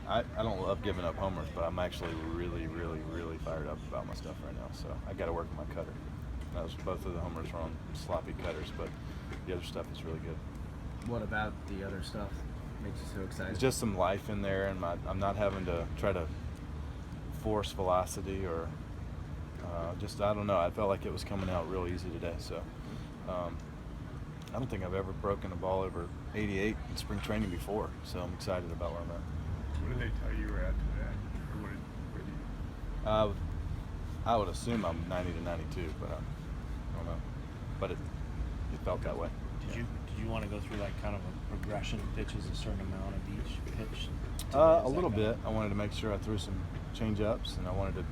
I don't love giving up homers, but I'm actually really, really, really fired up about my stuff right now. So I got to work on my cutter. Both of the homers were on sloppy cutters, but the other stuff is really good. What about the other stuff makes you so excited? It's just some life in there, and I'm not having to try to force velocity or just, I don't know. I felt like it was coming out real easy today. So I don't think I've ever broken a ball over 88 in spring training before. So I'm excited about where I'm at. What did they tell you were at today? Or what did I would assume I'm 90 to 92, but I don't know. But it felt that way. Did you want to go through like kind of a progression of pitches, a certain amount of each pitch? A little bit. I wanted to make sure I threw some change ups, and I wanted to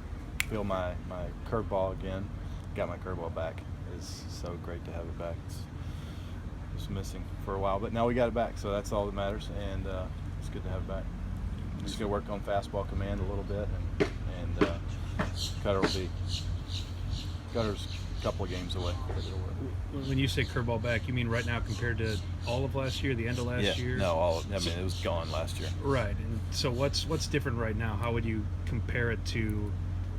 feel my curveball again. Got my curveball back. It's so great to have it back. It was missing for a while, but now we got it back, so that's all that matters, and it's good to have it back. I'm just gonna work on fastball command a little bit, and Cutter's a couple of games away. When you say curveball back, you mean right now compared to all of last year, the end of last year? No, it was gone last year. Right, and so what's different right now? How would you compare it to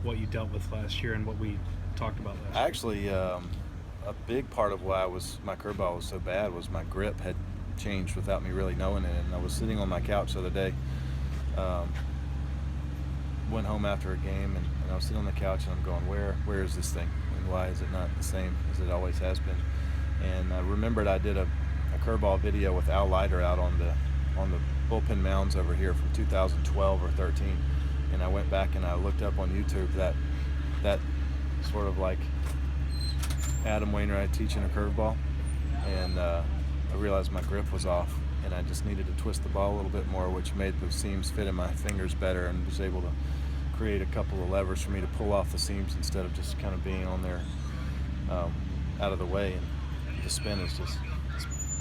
what you dealt with last year and what we talked about last year? Actually, a big part of why my curveball was so bad was my grip had changed without me really knowing it. And I was sitting on my couch the other day, went home after a game, and I was sitting on the couch and I'm going, where is this thing? And why is it not the same as it always has been? And I remembered I did a curveball video with Al Leiter out on the bullpen mounds over here from 2012 or 13. And I went back and I looked up on YouTube that sort of like Adam Wainwright teaching a curveball, and I realized my grip was off, and I just needed to twist the ball a little bit more, which made the seams fit in my fingers better, and was able to create a couple of levers for me to pull off the seams instead of just kind of being on there out of the way. And the spin is just,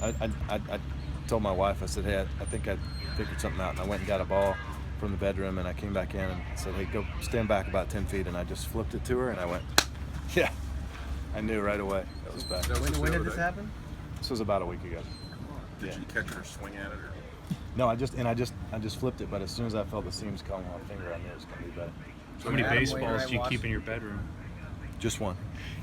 I told my wife, I said, hey, I think I figured something out, and I went and got a ball from the bedroom, and I came back in and said, hey, go stand back about 10 feet, and I just flipped it to her, and I went, yeah. I knew right away that was back. When did this happen? This was about a week ago. Did you catch it or swing at it? Or? No, I just flipped it, but as soon as I felt the seams coming on my finger, I knew it was going to be better. How many Adam baseballs Wainwright do you keep watched- in your bedroom? Just one.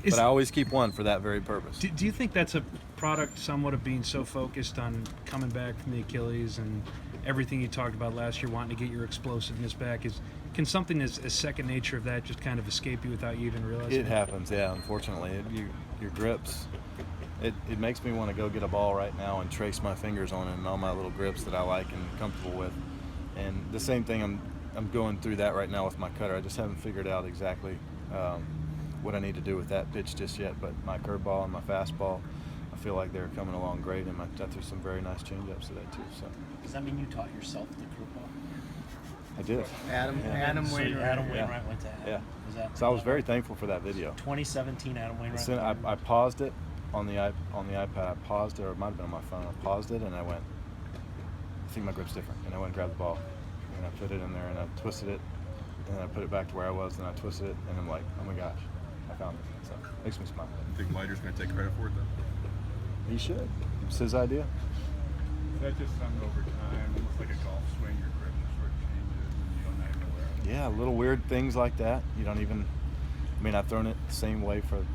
Is- But I always keep one for that very purpose. Do you think that's a product somewhat of being so focused on coming back from the Achilles and everything you talked about last year, wanting to get your explosiveness back? Can something as second nature of that just kind of escape you without you even realizing It happens, yeah, unfortunately. Your grips, it makes me want to go get a ball right now and trace my fingers on it and all my little grips that I like and comfortable with. And the same thing, I'm going through that right now with my cutter. I just haven't figured out exactly what I need to do with that pitch just yet, but my curveball and my fastball, I feel like they're coming along great, and I threw some very nice changeups today too. So Does that mean you taught yourself the curveball? I did. Adam So Wainwright. Adam Wainwright went to Adam. Yeah. Was So I was very thankful for that video. 2017 Adam Wainwright. As soon I paused it on the iPad. I paused it, or it might have been on my phone. I paused it and I went, I think my grip's different. And I went and grabbed the ball and I put it in there and I twisted it, and then I put it back to where I was and I twisted it, and I'm like, oh my gosh, I found it. So it makes me smile. You think Leiter's going to take credit for it though? He should. It's his idea. Is that just something over time, almost like a golf swing, your grip just sort of changes and you don't know you're aware of it? Yeah, little weird things like that. You don't even, I've thrown it the same way for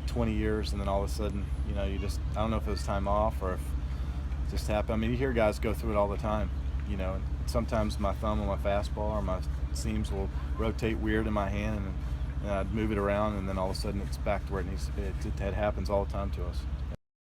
20 years, and then all of a sudden, you just, I don't know if it was time off or if it just happened. You hear guys go through it all the time, and sometimes my thumb on my fastball or my seams will rotate weird in my hand, and I'd move it around, and then all of a sudden it's back to where it needs to be. It happens all the time to us.